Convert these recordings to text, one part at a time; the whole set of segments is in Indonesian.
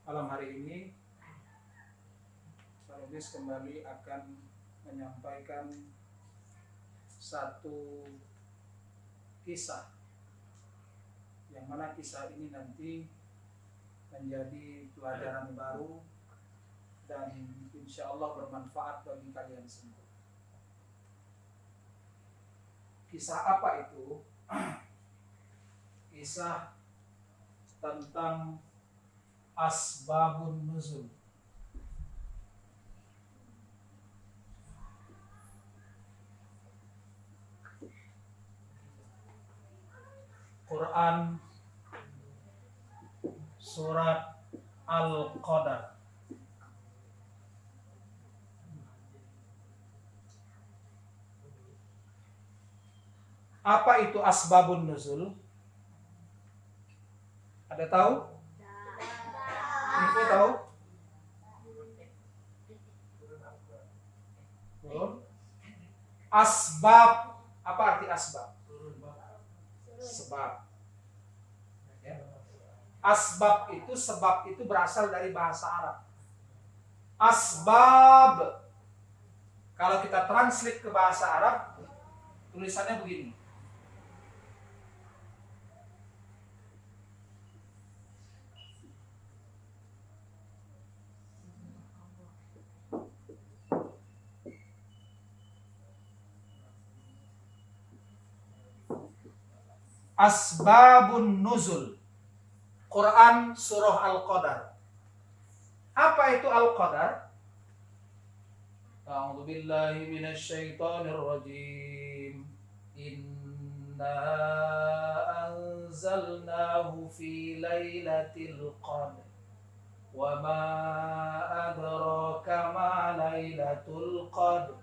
Malam hari ini penulis kembali akan menyampaikan satu kisah, yang mana kisah ini nanti menjadi pelajaran baru dan insya Allah bermanfaat bagi kalian semua. Kisah apa itu? Kisah tentang asbabun nuzul. Quran surat Al-Qadar. Apa itu asbabun nuzul? Ada tahu? Ibu tahu? Asbab, apa arti asbab? Sebab. Ya. Asbab itu berasal dari bahasa Arab. Asbab, kalau kita translate ke bahasa Arab, tulisannya begini. Asbabun nuzul. Quran surah Al-Qadar. Apa itu Al-Qadar? A'udzu billahi minasyaitonir rajim. Inna anzalnahu fi lailatul qadr. Wa ma adraka ma lailatul qadr.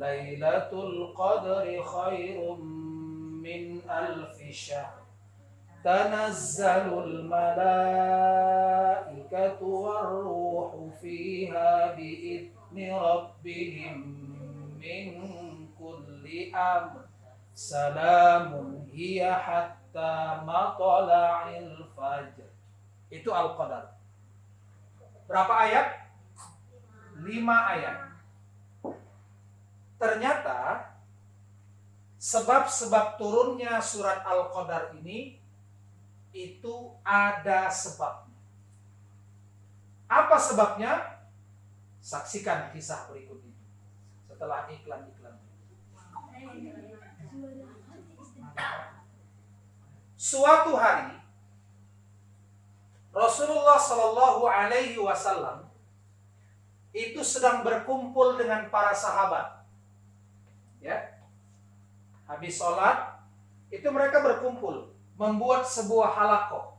Lailatul qadri khairum min alfi syahr. Tanazzalul malaikatu warruhu fiha biidzni rabbihim min kulli amr. Salamun hiya hatta matla'il fajr. Itu Al-Qadar. Berapa ayat? 5 ayat. Ternyata sebab-sebab turunnya surat Al-Qadar ini itu ada sebabnya. Apa sebabnya? Saksikan kisah berikut ini setelah iklan-iklan. Suatu hari Rasulullah Shallallahu Alaihi Wasallam itu sedang berkumpul dengan para sahabat. Ya, habis sholat itu mereka berkumpul membuat sebuah halakoh.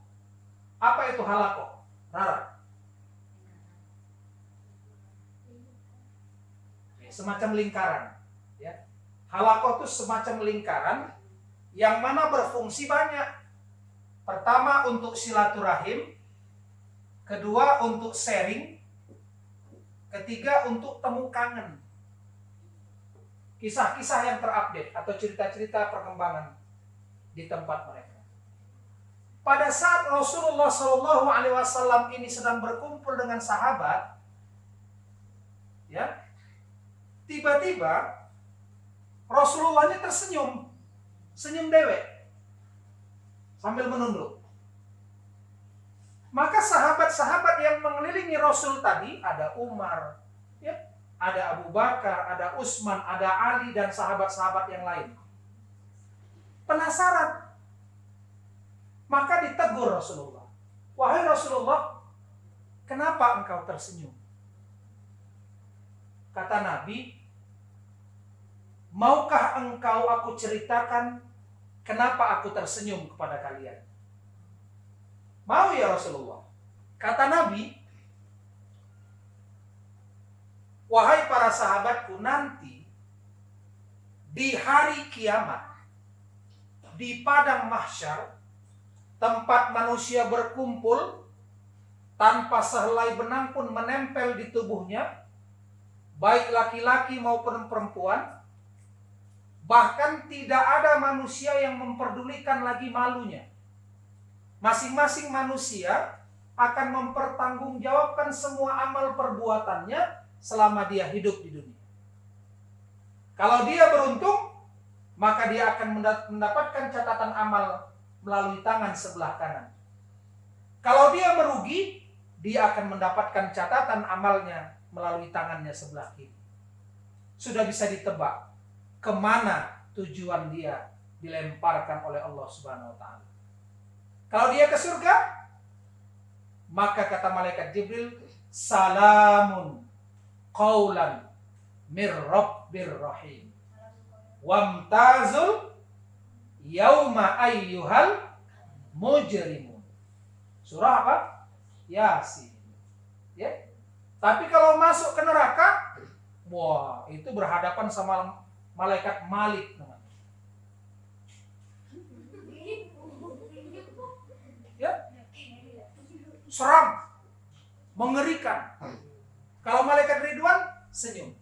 Apa itu halakoh? Rara. Semacam lingkaran. Ya. Halakoh itu semacam lingkaran yang mana berfungsi banyak. Pertama untuk silaturahim, kedua untuk sharing, ketiga untuk temu kangen. Kisah-kisah yang terupdate atau cerita-cerita perkembangan di tempat mereka. Pada saat Rasulullah Shallallahu Alaihi Wasallam ini sedang berkumpul dengan sahabat, ya, tiba-tiba Rasulullahnya tersenyum, senyum dewek, sambil menunduk. Maka sahabat-sahabat yang mengelilingi Rasul tadi, ada Umar, ya, ada Abu Bakar, ada Utsman, ada Ali, dan sahabat-sahabat yang lain. Penasaran. Maka ditegur Rasulullah. Wahai Rasulullah, kenapa engkau tersenyum? Kata Nabi, maukah engkau aku ceritakan kenapa aku tersenyum kepada kalian? Mau ya Rasulullah. Kata Nabi, wahai para sahabatku, nanti di hari kiamat, di padang mahsyar, tempat manusia berkumpul, tanpa sehelai benang pun menempel di tubuhnya, baik laki-laki maupun perempuan, bahkan tidak ada manusia yang memperdulikan lagi malunya. Masing-masing manusia akan mempertanggungjawabkan semua amal perbuatannya selama dia hidup di dunia. Kalau dia beruntung, maka dia akan mendapatkan catatan amal melalui tangan sebelah kanan. Kalau dia merugi, dia akan mendapatkan catatan amalnya melalui tangannya sebelah kiri. Sudah bisa ditebak kemana tujuan dia dilemparkan oleh Allah Subhanahu wa Ta'ala. Kalau dia ke surga, maka kata malaikat Jibril, salamun qaulan mir rabbir rahim wamtazul yauma ayyuhal mujrimun. Surah apa? Yasin. Ya. Tapi kalau masuk ke neraka, wah, itu berhadapan sama malaikat Malik namanya. Ya. Seram, mengerikan. Kalau malaikat Ridwan senyum.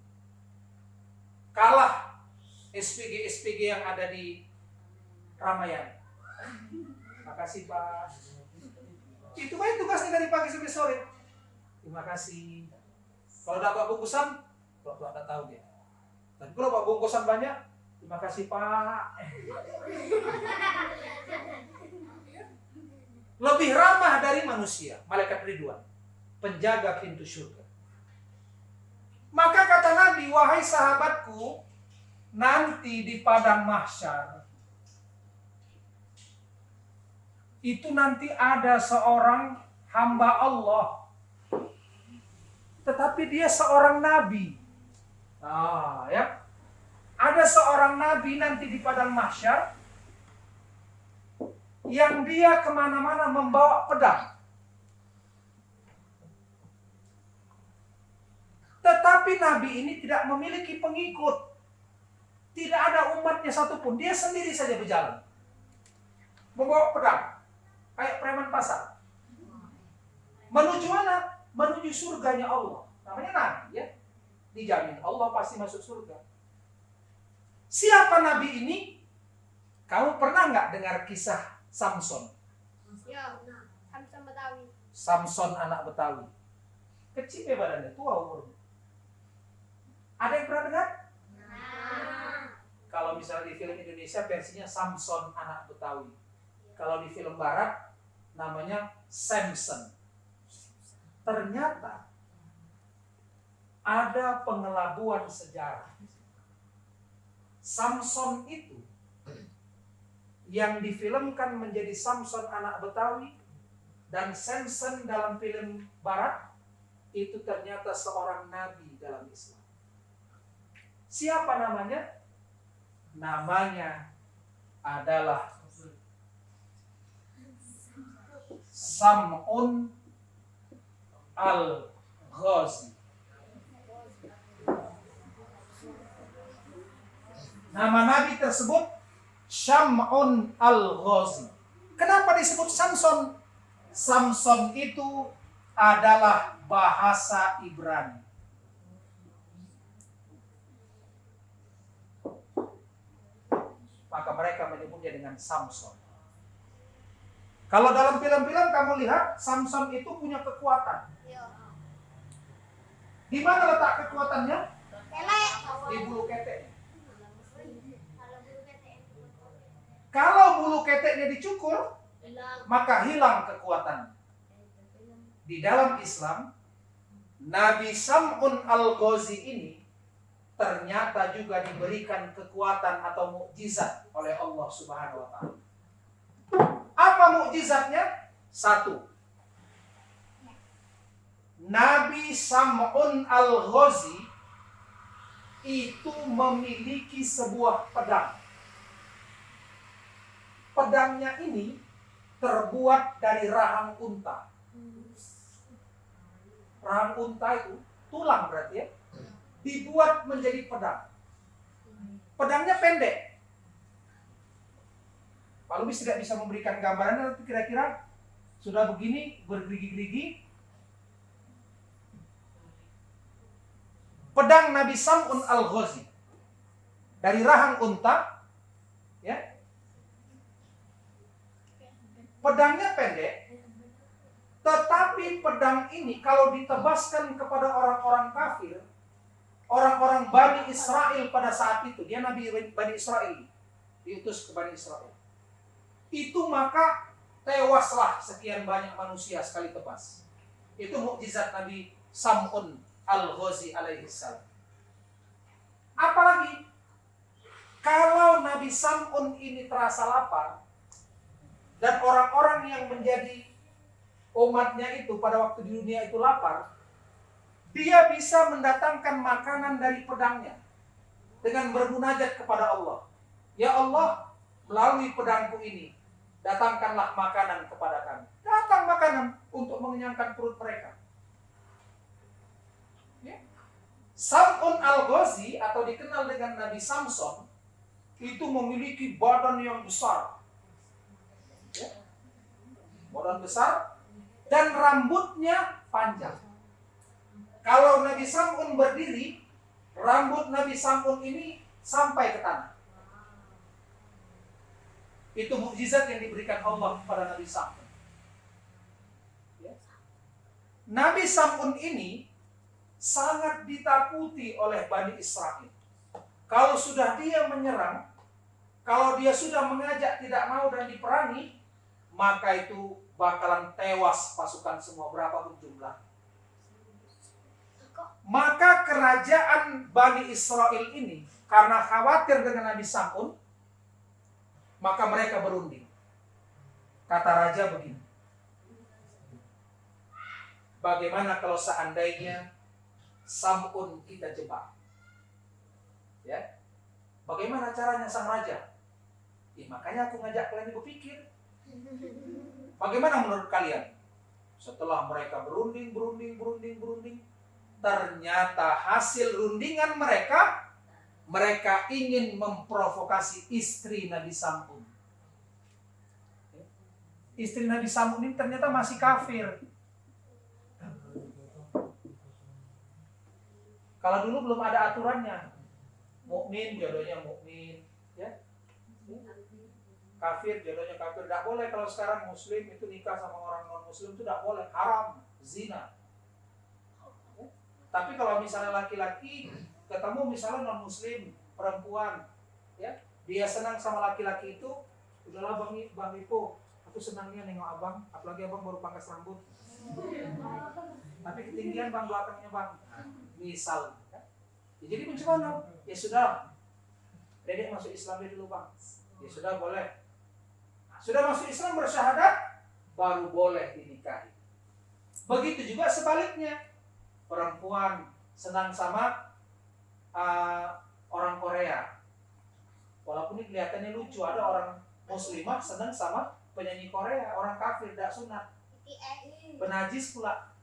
Kalah SPG yang ada di Ramayana. Makasih Pak. Itu kan tugasnya dari pagi sampai sore. Terima kasih. Kalau dapat bungkusan, kalau tidak tahu dia. Tapi kalau dapat bungkusan banyak, terima kasih Pak. Lebih ramah dari manusia, malaikat Ridwan, penjaga pintu surga. Maka kata Nabi, wahai sahabatku, nanti di padang mahsyar itu nanti ada seorang hamba Allah, tetapi dia seorang nabi. Ya, ada seorang nabi nanti di padang mahsyar yang dia kemana-mana membawa pedang. Tetapi nabi ini tidak memiliki pengikut. Tidak ada umatnya satupun. Dia sendiri saja berjalan. Membawa pedang. Kayak preman pasar. Menuju mana? Menuju surganya Allah. Namanya nabi ya. Dijamin Allah pasti masuk surga. Siapa nabi ini? Kamu pernah nggak dengar kisah Samson? Ya, Samson Betawi. Samson anak Betawi. Kecil ya badannya, tua umurnya. Ada yang pernah dengar? Kalau misalnya di film Indonesia versinya Samson anak Betawi. Kalau di film Barat namanya Samson. Ternyata ada pengelabuan sejarah. Samson itu yang difilmkan menjadi Samson anak Betawi dan Samson dalam film Barat itu ternyata seorang nabi dalam Islam. Siapa namanya? Namanya adalah Sam'un al-Ghazi. Nama nabi tersebut Sam'un al-Ghazi. Kenapa disebut Samson? Samson itu adalah bahasa Ibrani. Maka mereka menyebutnya dengan Samson. Kalau dalam film-film kamu lihat, Samson itu punya kekuatan. Di mana letak kekuatannya? Di bulu ketek. Kalau bulu keteknya dicukur, maka hilang kekuatan. Di dalam Islam, Nabi Sam'un al-Ghazi ini ternyata juga diberikan kekuatan atau mukjizat oleh Allah Subhanahu wa Ta'ala. Apa mukjizatnya? Satu, Nabi Sam'un al-Ghazi itu memiliki sebuah pedang. Pedangnya ini terbuat dari rahang unta. Rahang unta itu tulang berarti ya. Dibuat menjadi pedang. Pedangnya pendek. Pak Lubis tidak bisa memberikan gambaran, tapi kira-kira sudah begini, bergerigi-gerigi. Pedang Nabi Sam'un al-Ghazi dari rahang unta, ya. Pedangnya pendek, tetapi Tapi pedang ini kalau ditebaskan kepada orang-orang kafir, orang-orang Bani Israel pada saat itu, dia Nabi Bani Israel, diutus ke Bani Israel. Itu maka tewaslah sekian banyak manusia sekali tebas. Itu mukjizat Nabi Sam'un al-Ghazi alaihi salam. Apalagi kalau Nabi Sam'un ini terasa lapar dan orang-orang yang menjadi umatnya itu pada waktu di dunia itu lapar, dia bisa mendatangkan makanan dari pedangnya dengan bermunajat kepada Allah. Ya Allah, melalui pedangku ini, datangkanlah makanan kepada kami. Datang makanan untuk mengenyangkan perut mereka. Ya. Sam'un al-Ghazi atau dikenal dengan Nabi Samson itu memiliki badan yang besar. Ya. Badan besar dan rambutnya panjang. Kalau Nabi Sam'un berdiri, rambut Nabi Sam'un ini sampai ke tanah. Itu mukjizat yang diberikan Allah kepada Nabi Sam'un. Ya. Nabi Sam'un ini sangat ditakuti oleh Bani Israel. Kalau sudah dia menyerang, kalau dia sudah mengajak tidak mau dan diperangi, maka itu bakalan tewas pasukan semua, berapapun jumlah. Maka kerajaan Bani Israel ini karena khawatir dengan Nabi Sam'un, maka mereka berunding. Kata raja begini, bagaimana kalau seandainya Sam'un kita jebak? Ya, bagaimana caranya sang raja? Ya, makanya aku ngajak kalian berpikir. Bagaimana menurut kalian? Setelah mereka berunding, ternyata hasil rundingan mereka ingin memprovokasi istri Nabi Sam'un. Istri Nabi Sam'un ini ternyata masih kafir. Kalau dulu belum ada aturannya, mukmin jodohnya mukmin, ya. Kafir jodohnya kafir, tidak boleh. Kalau sekarang muslim itu nikah sama orang non muslim itu tidak boleh, haram, zina. Ya. Tapi kalau misalnya laki-laki ketemu misalnya non muslim perempuan, ya, dia senang sama laki-laki itu, udahlah bang Ipo, aku senangnya nengok abang, apalagi abang baru pangkas rambut, tapi ketinggian bang belakangnya bang, misal, ya. Ya, jadi bagaimana? Ya sudah, dedek masuk Islam dulu bang, ya sudah boleh. Nah, sudah masuk Islam bersyahadat, baru boleh dinikahi. Begitu juga sebaliknya, perempuan senang sama orang Korea, walaupun ini kelihatannya lucu, ada orang muslimah senang sama penyanyi Korea, orang kafir tidak sunat, penajis pula,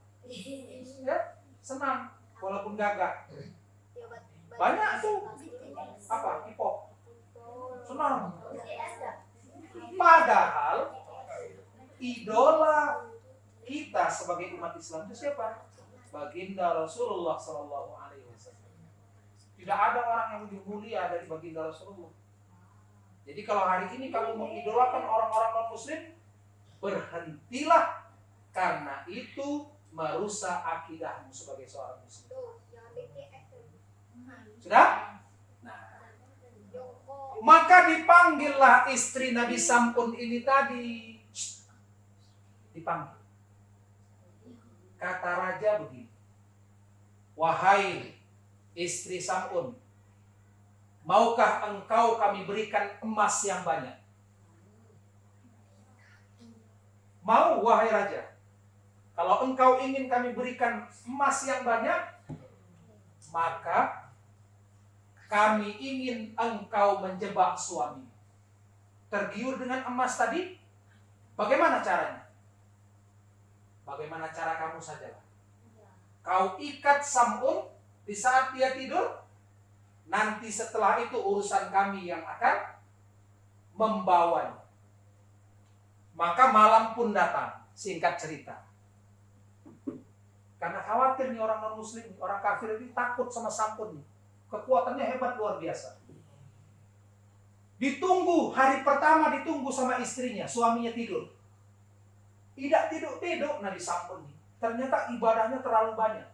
ya, senang walaupun gagah. Banyak tuh apa K-pop, senang. Padahal idola kita sebagai umat Islam itu siapa? Baginda Rasulullah Sallallahu Alaihi Wasallam. Tidak ada orang yang lebih mulia dari baginda Rasulullah. Jadi kalau hari ini kamu mengidolakan orang-orang non-muslim, berhentilah, karena itu merusak akidahmu sebagai seorang muslim. Sudah? Nah, maka dipanggillah istri Nabi Sam'un ini tadi. Dipanggil. Kata raja begini, wahai istri Sam'un, maukah engkau kami berikan emas yang banyak? Mau, wahai raja. Kalau engkau ingin kami berikan emas yang banyak, maka kami ingin engkau menjebak suami. Tergiur dengan emas tadi, bagaimana caranya? Bagaimana cara kamu sajalah. Kau ikat Sam'un di saat dia tidur, nanti setelah itu urusan kami yang akan membawanya. Maka malam pun datang, singkat cerita. Karena khawatir nih orang non-muslim, orang kafir ini takut sama Sam'un nih. Kekuatannya hebat luar biasa. Ditunggu, hari pertama ditunggu sama istrinya, suaminya tidur. Tidak tidur Nabi Sam'un nih. ternyata ibadahnya terlalu banyak.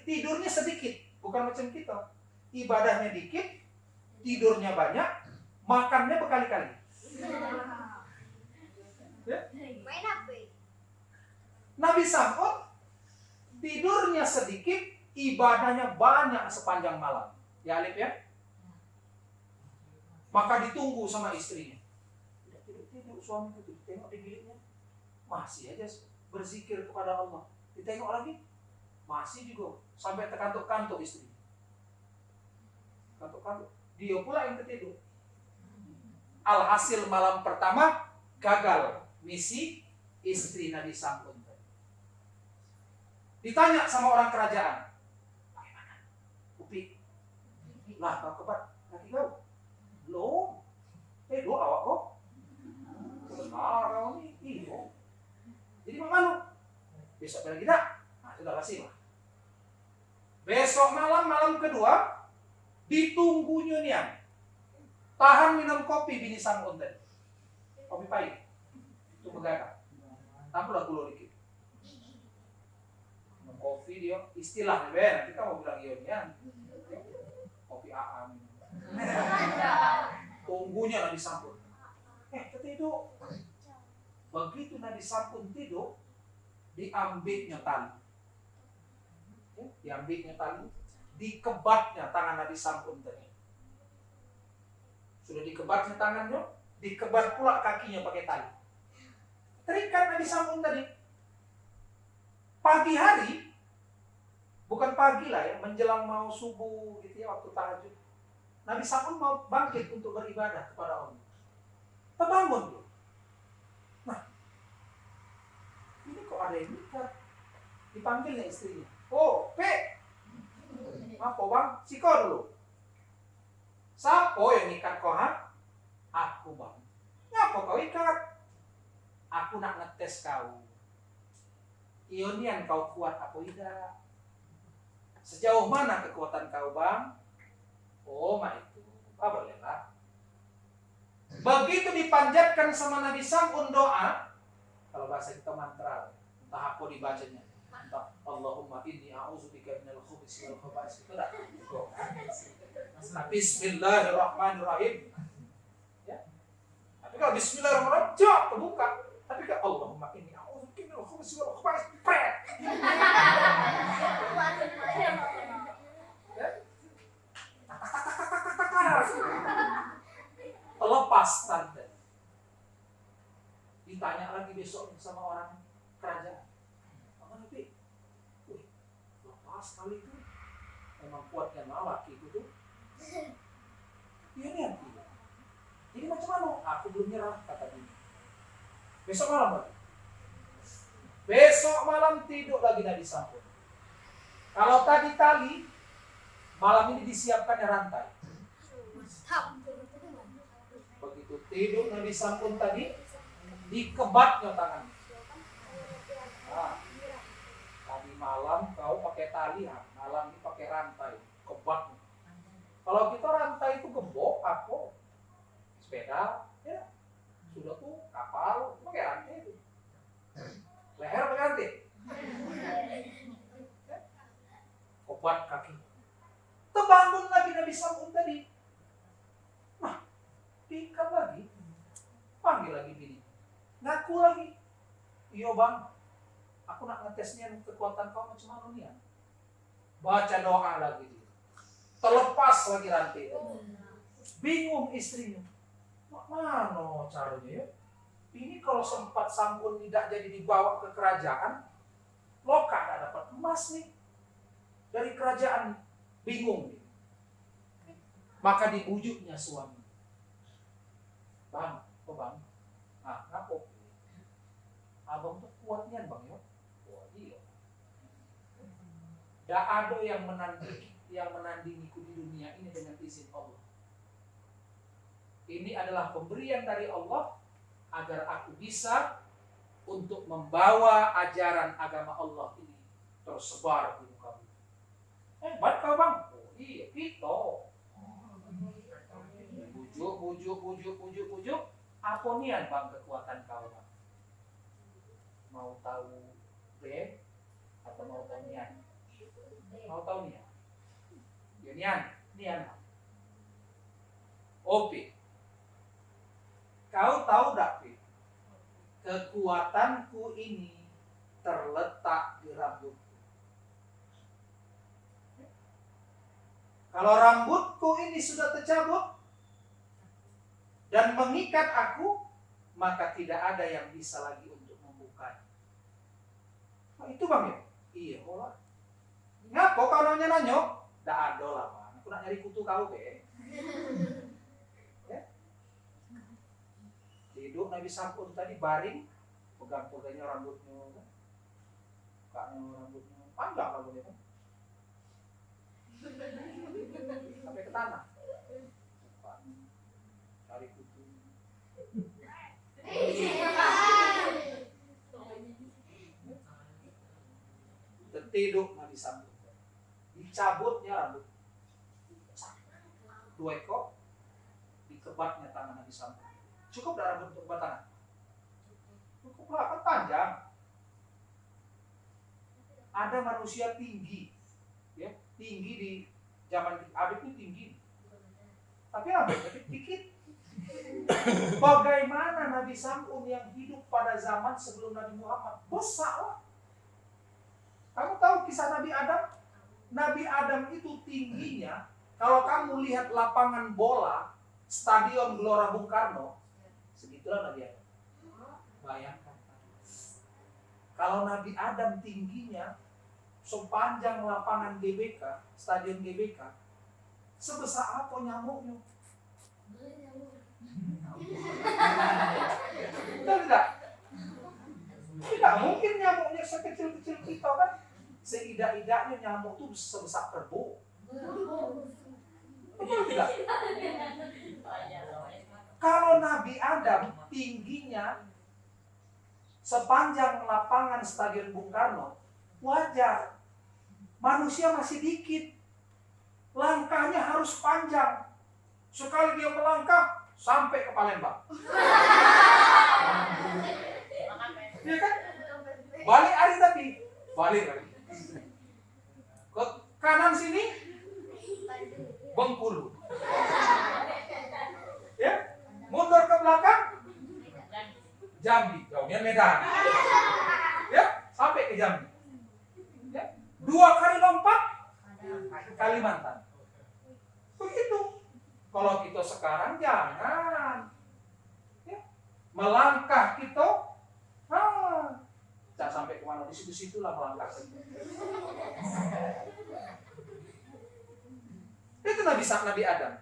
Tidurnya sedikit, bukan macam kita. Ibadahnya dikit, tidurnya banyak, makannya berkali-kali. Ya? Main HP. Nabi Sam'ud tidurnya sedikit, ibadahnya banyak sepanjang malam. Ya Alif ya? Maka ditunggu sama istrinya. Tidur suami itu, tengok di biliknya. Masih aja berzikir kepada Allah. Ditengok lagi, masih juga. Sampai terkantuk-kantuk istri. Kantuk-kantuk. Dia pula yang ketidur. Alhasil malam pertama gagal misi istri Nabi Sam'ud. Ditanya sama orang kerajaan, bagaimana? Upi, lah kau kebat laki kau? Belum. Doa awak kau? Benar kau ni? Iyo. Jadi mana? Besok lagi tak? Nah, sudah kasih lah. Besok malam kedua ditunggunya nian. Tahan minum kopi bini Sam'ud tadi. Kopi pahit. Itu begadang. Tampaklah gula dikit. Kopi dia istilahnya nanti kita mau bilang ionian kopi AA tunggunya Nabi Sam'ud ketidur. Begitu Nabi Sam'ud tidur, diambilnya tali, dikebatnya tangan Nabi Sam'ud tadi. Sudah dikebatnya tangannya, dikebat pula kakinya pakai tali. Terikat Nabi Sam'ud tadi. Pagi hari, bukan pagi lah ya, menjelang mau subuh gitu ya, waktu tahajud. Nabi Sam'ud mau bangkit untuk beribadah kepada Allah. Terbangun tuh. Nah, ini kok ada yang nikah? Dipanggilnya istrinya. Oh, Pe. Apa bang? Siko dulu. Siapa yang ikat kau ha? Aku bang. Ngapa kau ikat? Aku nak ngetes kau. Ionian kau kuat apa tidak? Sejauh mana kekuatan kau bang? Oh ma itu, bolehlah. Begitu dipanjatkan sama Nabi Sam'ud doa, kalau bahasa kita mantra, entah apa dibacanya, entah Allahumma inni a'udzubika minal khubuthi wal khaba'is, itu dah. Bismillahirrahmanirrahim. Ya. Tapi kalau Bismillahirrahmanirrahim, jawab terbuka. Tapi kalau Allahumma inni a'udzubika minal khubuthi wal khaba'is, pret. Lepas tante. Ditanya lagi besok sama orang kerajaan. Apa nanti? Lepas kali itu. Memang kuatnya laki itu tuh. Ini nanti. Jadi macam mana? Aku belum nyerah kata dia. Besok malam lagi. Besok malam tidur lagi Nabi Sam'ud. Kalau tadi tali, malam ini disiapkannya rantai. Begitu tidur Nabi Sam'ud tadi, dikebatnya tangannya. Nah, tadi malam kau pakai tali, malam ini pakai rantai, kebatnya. Kalau kita rantai itu gembok, apa? Sepeda, ya sudah tuh kapal pakai rantai itu. Leher pakai rantai. Kebat kaki. Terbangun lagi Nabi Sam'ud tadi. Nah, diikat lagi. Panggil lagi bini. Ngaku lagi. Iya bang, aku nak ngetesnya kekuatan kau macam mana nih ya. Baca doa lagi. Terlepas lagi rantai. Bingung istrinya. Mana caranya ya? Ini kalau sempat Sam'ud tidak jadi dibawa ke kerajaan, Loka tak dapat emas nih. Dari kerajaan bingung. Maka dibujuknya suami. Bang, kok bang? Ah, ngapa? Abang tuh kuatnya bang ya? Wah iya. Tidak ada yang menandingiku di dunia ini dengan izin Allah. Ini adalah pemberian dari Allah agar aku bisa untuk membawa ajaran agama Allah ini tersebar di muka bumi. Hebat kau bang? Oh, iya kita. Bujuk. Apa nian bang kekuatan kau bang? Mau tahu B atau mau tahu Nian? Mau tahu Nian? Ya Nian. Oke. Kau tahu tak, Pi? Kekuatanku ini terletak di rambutku. Kalau rambutku ini sudah tercabut dan mengikat aku, maka tidak ada yang bisa lagi untuk membukanya. Oh, itu Bang ya? Iya, olah. Ngapa kau nanya? Nggak ada lah, Bang. Aku nak nyari kutu kau, Be. Ya? Tidur Nabi Sampun tadi baring, pegang-pegangnya rambutnya, kaknya rambutnya panjang rambutnya kan? Sampai ke tanah. Cari kutu. Tertidur Nabi Sampun. Dicabutnya rambut. 2 ekor, dikebatnya tangan Nabi Sampun. Cukup dah rambut untuk kebat tangan? Cukup lah, kan panjang. Ada manusia tinggi, ya, tinggi di zaman Abid itu tinggi, tapi rambutnya dikit. Bagaimana Nabi Sampun yang hidup pada zaman sebelum Nabi Muhammad besar lah. Kamu tahu kisah Nabi Adam? Nabi Adam itu tingginya, kalau kamu lihat lapangan bola Stadion Gelora Bung Karno, segitulah Nabi Adam. Bayangkan. Kalau Nabi Adam tingginya sepanjang lapangan GBK, Stadion GBK, sebesar apa nyamuknya? Betul tidak? Tidak mungkin nyamuknya sekecil-kecil kita kan. Seidak-idaknya nyamuk itu sebesar kerbau. Betul tidak? Kalau Nabi Adam tingginya sepanjang lapangan Stadion Bung Karno, wajar. Manusia masih dikit. Langkahnya harus panjang. Sekali dia melangkah sampai ke Palembang. Iya kan? Balik hari tadi. Balik lagi. Ke kanan sini Bengkulu. Ya? Mundur ke belakang Jambi. Jauhnya Medan. Ya? Sampai ke Jambi. Ya? 2 kali lompat Kalimantan. Begitu. Kalau kita sekarang jangan. Ya? Melangkah kita jangan sampai kemana, di situ-situlah melangkah. Itu Nabi Adam.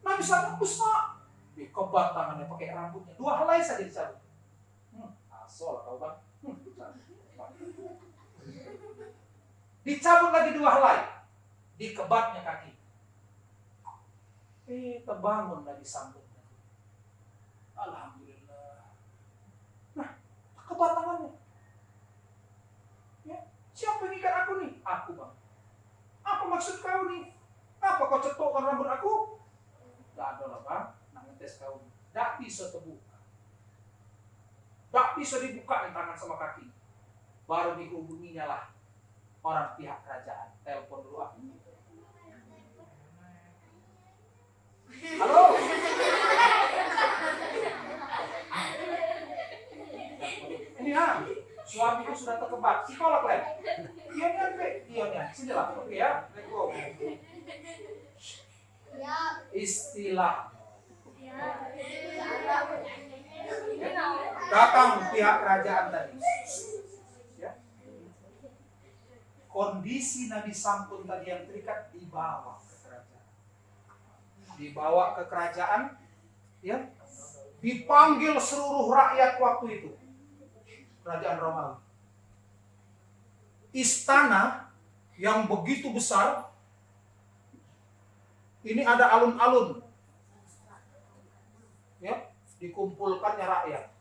Nabi Adam besar. Dikebat tangannya pakai rambutnya. 2 helai saja dicabut. Asal kau Bang. Dicabut lagi 2 helai. Dikebatnya kaki. Terbangun Nabi Sampun. Alhamdulillah. Nah, kebat tangannya. Ya, siapa yang ikat aku nih? Aku Bang. Apa maksud kau nih? Apa kau cetokkan rambut aku? Gak ada lah Bang. Nak ngetes kau. Tak bisa terbuka. Tak bisa dibuka nih tangan sama kaki. Baru dihubunginya lah orang pihak kerajaan. Telepon dulu aku. Halo. Ini suamiku sudah terkebat. Psikolog Len. Iya kan, Be? Iya. Sini lah. Oke ya. Let's go. Istilah. Datang pihak kerajaan tadi. Ya. Kondisi Nabi Sampun tadi yang terikat dibawa ke kerajaan. Dibawa ke kerajaan, ya. Dipanggil seluruh rakyat waktu itu. Kerajaan Romawi. Istana yang begitu besar. Ini ada alun-alun. Ya, dikumpulkannya rakyat.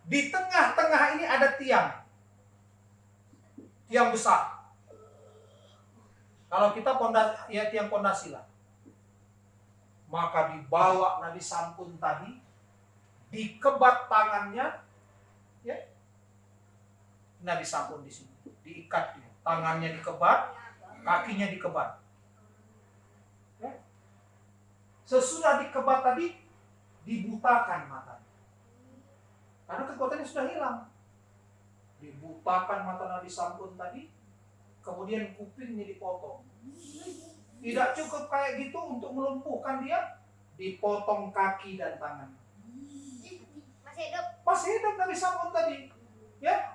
Di tengah-tengah ini ada tiang. Tiang besar. Kalau kita ya tiang pondasi lah. Maka dibawa Nabi Sampun tadi, dikebat tangannya, ya. Nabi Sam'un di sini, diikat dia, tangannya dikebat, kakinya dikebat. Ya. Sesudah dikebat tadi, dibutakan matanya. Karena kekuatannya sudah hilang. Dibutakan mata Nabi Sam'un tadi, kemudian kupingnya dipotong. Tidak cukup kayak gitu untuk melumpuhkan dia, dipotong kaki dan tangan. Masih hidup. Masih hidup Nabi Sam'un tadi. Ya.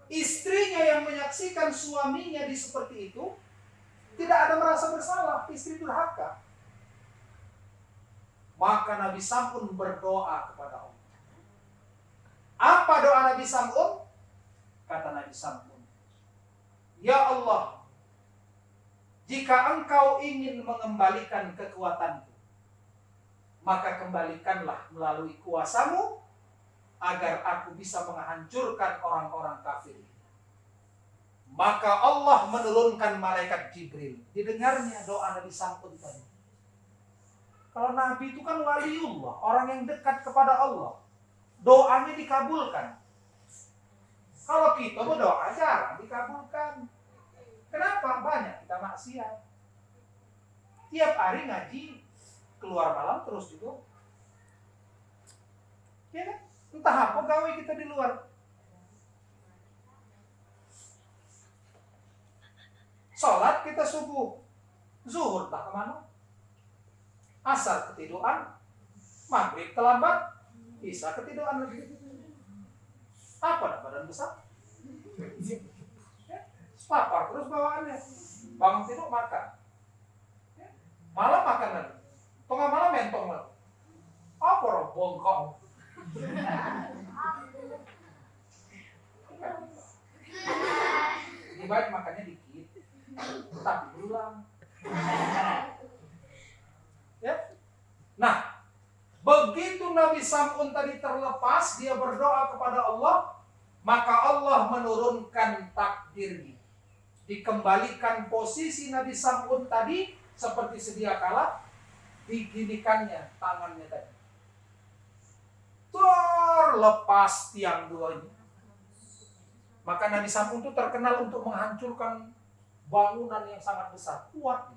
Istrinya yang menyaksikan suaminya di seperti itu, tidak ada merasa bersalah, istri durhaka. Maka Nabi Sam'un berdoa kepada Allah. Apa doa Nabi Sam'un? Kata Nabi Sam'un, ya Allah, jika engkau ingin mengembalikan kekuatanku, maka kembalikanlah melalui kuasamu, agar aku bisa menghancurkan orang-orang kafir. Maka Allah menurunkan malaikat Jibril. Didengarnya doa Nabi Sam'un tadi. Kalau Nabi itu kan waliullah, orang yang dekat kepada Allah. Doanya dikabulkan. Kalau kita berdoa jarang dikabulkan. Kenapa? Banyak kita maksiat. Tiap hari ngaji, keluar malam terus juga. Ya kan? Entah apa gawe kita di luar. Sholat kita subuh, zuhur tak kemana. Asar ketiduran, maghrib terlambat, isya ketiduran lagi. Apa badan besar? Lapar terus bawaannya. Bangun tidur makan. Malam makan lagi. Tengah malam mentong lagi. Apa roh bongkong? Lebih baik makannya dikit, tapi berulang. Ya. Nah, begitu Nabi Sam'un tadi terlepas, dia berdoa kepada Allah, maka Allah menurunkan takdirnya. Dikembalikan posisi Nabi Sam'un tadi seperti sedia kala, diginikannya tangannya tadi. Terlepas tiang dua ini. Maka Nabi Sam'un itu terkenal untuk menghancurkan bangunan yang sangat besar, kuat.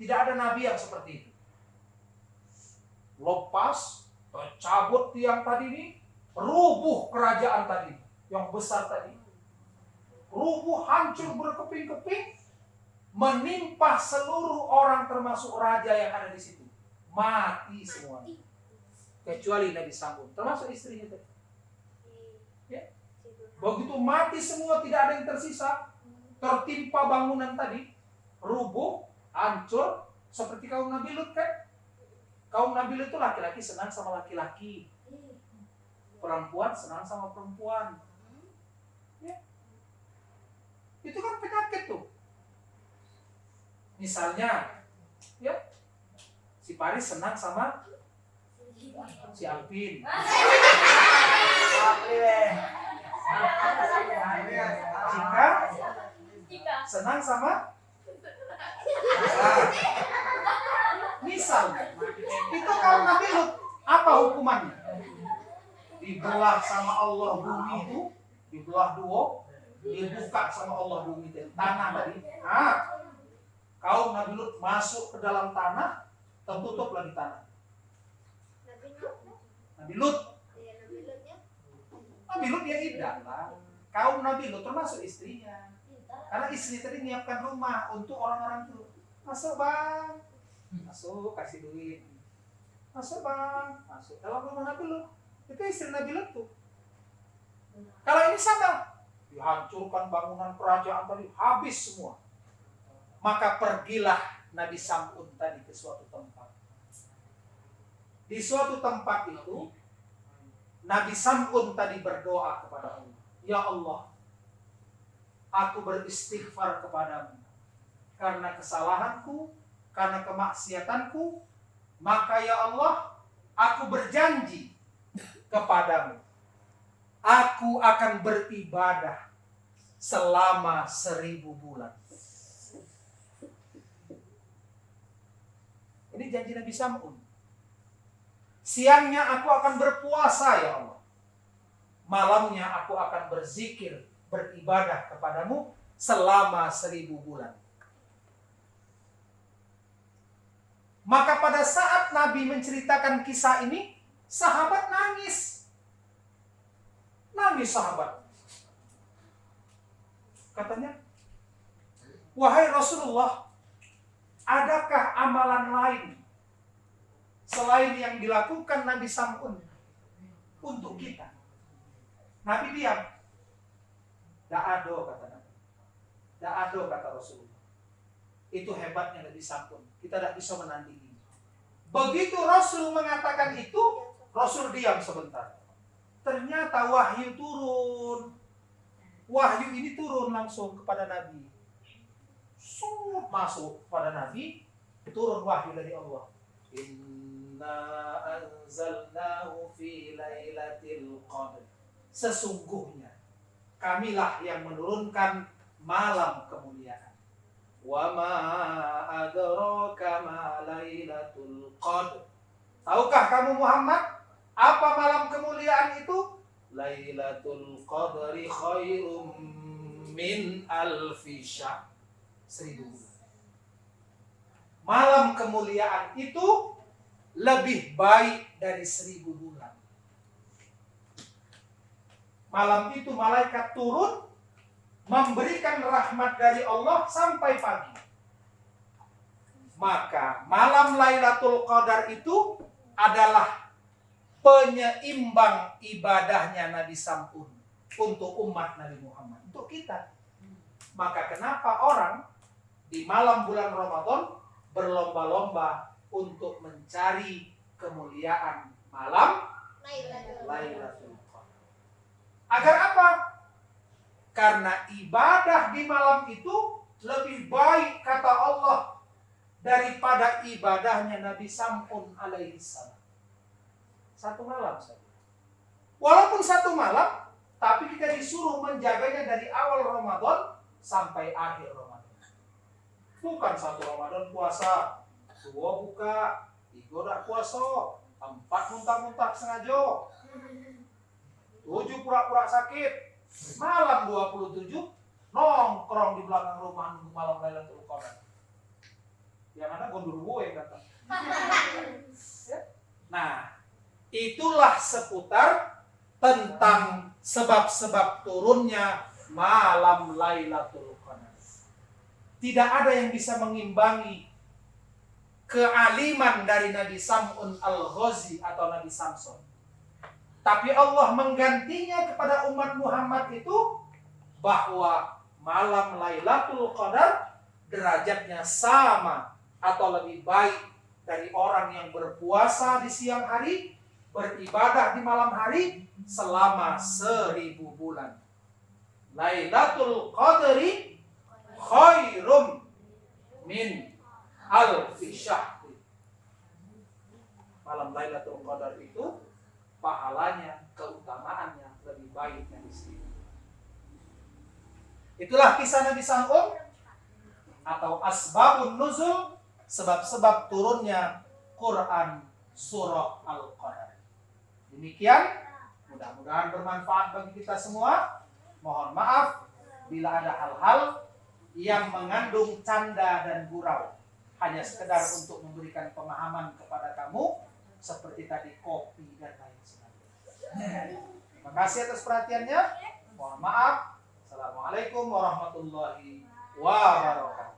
Tidak ada nabi yang seperti itu. Lepas, tercabut tiang tadi ini, rubuh kerajaan tadi, yang besar tadi. Rubuh, hancur berkeping-keping, menimpa seluruh orang termasuk raja yang ada di situ. Mati semuanya. Kecuali Nabi Sam'un, termasuk istrinya tadi. Ya. Begitu mati semua, tidak ada yang tersisa. Tertimpa bangunan tadi, rubuh, hancur, seperti kaum Nabi Lut kan? Kaum Nabi Lut itu laki-laki senang sama laki-laki, perempuan senang sama perempuan. Ya. Itu kan penyakit tuh. Misalnya, ya, si Paris senang sama si Alvin. Cika senang sama misal itu kaum Nabi Lut, apa hukumannya? Dibelah sama Allah bumi itu, dibelah dua, dibuka sama Allah bumi itu, tanah tadi. Kaum Nabi Lut masuk ke dalam tanah, tertutup lagi tanah. Nabi Lut. Nabi Lut ya iddah lah. Kaum Nabi Lut termasuk istrinya. Karena istri tadi menyiapkan rumah untuk orang-orang itu. Masuk bang, masuk kasih duit. Masuk bang, masuk. Kalau rumah Nabi Lut, itu istri Nabi Lut tuh. Kalau ini sama, dihancurkan bangunan kerajaan tadi, habis semua. Maka pergilah Nabi Sam'un tadi ke suatu tempat. Di suatu tempat itu, Nabi Sam'un tadi berdoa kepada Allah. Ya Allah, aku beristighfar kepadamu karena kesalahanku, karena kemaksiatanku. Maka ya Allah, aku berjanji kepadamu, aku akan beribadah selama 1000 bulan. Ini janji Nabi Sam'un. Siangnya aku akan berpuasa ya Allah. malamnya aku akan berzikir, beribadah kepadamu selama 1000 bulan. Maka pada saat Nabi menceritakan kisah ini, sahabat nangis. Nangis sahabat. Katanya, wahai Rasulullah, adakah amalan lain selain yang dilakukan Nabi Sam'un untuk kita? Nabi diam. Da'ado kata Nabi. Da'ado kata Rasulullah. Itu hebatnya Nabi Sam'un. Kita tidak bisa menandingi. Begitu Rasul mengatakan itu, Rasul diam sebentar. Ternyata wahyu turun. Wahyu ini turun langsung kepada Nabi. Masuk pada Nabi, turun wahyu dari Allah. Inna anzalnahu fi lailatul qadr. Sesungguhnya kamilah yang menurunkan malam kemuliaan. Wa ma adraka ma lailatul qadr. Tahukah kamu Muhammad apa malam kemuliaan itu? Lailatul qadri khairum min alfi syahr. 1000 bulan. Malam kemuliaan itu lebih baik dari 1000 bulan. Malam itu malaikat turun memberikan rahmat dari Allah sampai pagi. Maka malam Lailatul Qadar itu adalah penyeimbang ibadahnya Nabi Sam'un untuk umat Nabi Muhammad, untuk kita. Maka kenapa orang di malam bulan Ramadan berlomba-lomba untuk mencari kemuliaan malam Lailatul Qadar? Agar apa? Karena ibadah di malam itu lebih baik kata Allah daripada ibadahnya Nabi Sam'un alaihi salam. 1 malam saja. Walaupun 1 malam, tapi kita disuruh menjaganya dari awal Ramadan sampai akhir Ramadan. Bukan 1 Ramadan puasa, 2 buka, 3 dak puasa, 4 muntah-muntah sengaja, 7 pura-pura sakit, malam 27 nongkrong di belakang rumah nunggu malam Lailatul Qadar. Yang mana gondoruwo yang datang. Ya? Nah, itulah seputar tentang sebab-sebab turunnya malam Lailatul Qadar. Tidak ada yang bisa mengimbangi kealiman dari Nabi Sam'un al-Ghazi atau Nabi Samson. Tapi Allah menggantinya kepada umat Muhammad itu bahwa malam Lailatul Qadar derajatnya sama atau lebih baik dari orang yang berpuasa di siang hari, beribadah di malam hari selama 1000 bulan. Lailatul Qadri khairum min alfi syahr. Malam Lailatul Qadar itu pahalanya, keutamaannya lebih baik dari sini. Itulah kisah Nabi Sam'un atau asbabun nuzul, sebab-sebab turunnya Quran surah Al-Qadar. Demikian, mudah-mudahan bermanfaat bagi kita semua. Mohon maaf bila ada hal-hal yang mengandung canda dan gurau, hanya sekedar untuk memberikan pemahaman kepada kamu, seperti tadi kopi dan lain sebagainya. Terima kasih atas perhatiannya. Mohon maaf. Assalamualaikum warahmatullahi wabarakatuh.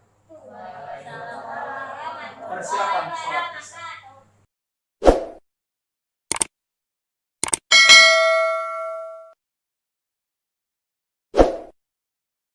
Persiapan sholat.